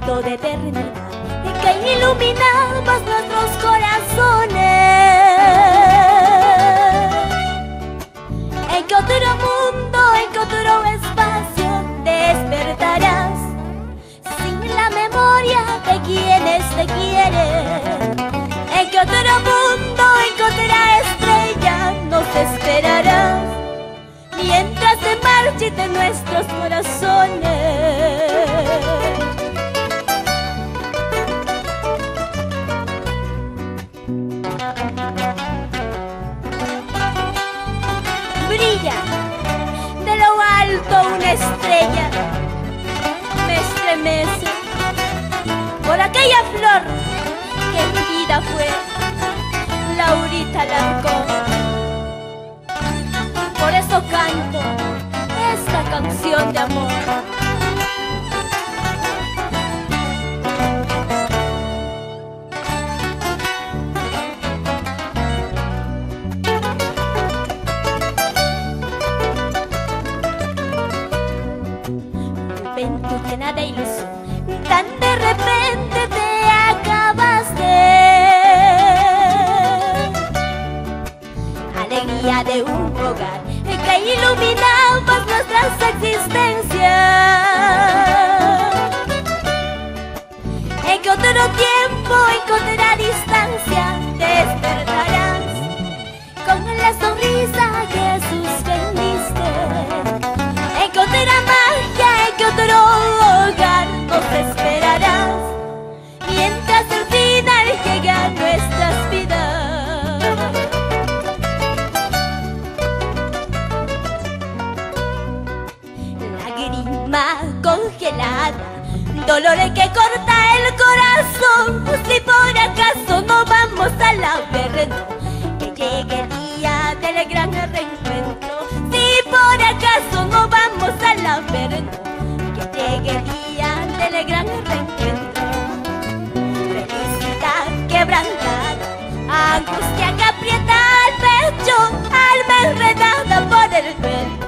manto de eternidad que iluminamos nuestros corazones. En que otro mundo, en que otro espacio despertarás, sin la memoria de quienes te quieren. En que otro mundo, en que otra estrella nos esperarás, mientras se marchiten nuestros corazones. Brilla de lo alto una estrella, me estremece por aquella flor que en mi vida fue Laurita Alarcón. Por eso canto esta canción de amor. Juventud llena de ilusión, tan de repente te acabaste. Alegría de un hogar que iluminamos nuestras existencias. En que otro tiempo, en que otra distancia despertarás con la sonrisa que suspendiste. En que otra magia, en que otro hogar nos esperarás, mientras el final llega a nuestras vidas. Congelada, dolor que corta el corazón. Si por acaso no vamos a la ver, no, que llegue el día del gran reencuentro. Si por acaso no vamos a la ver, no, que llegue el día del gran reencuentro. Felicidad quebrantada, angustia que aprieta el pecho, alma enredada por el pelo.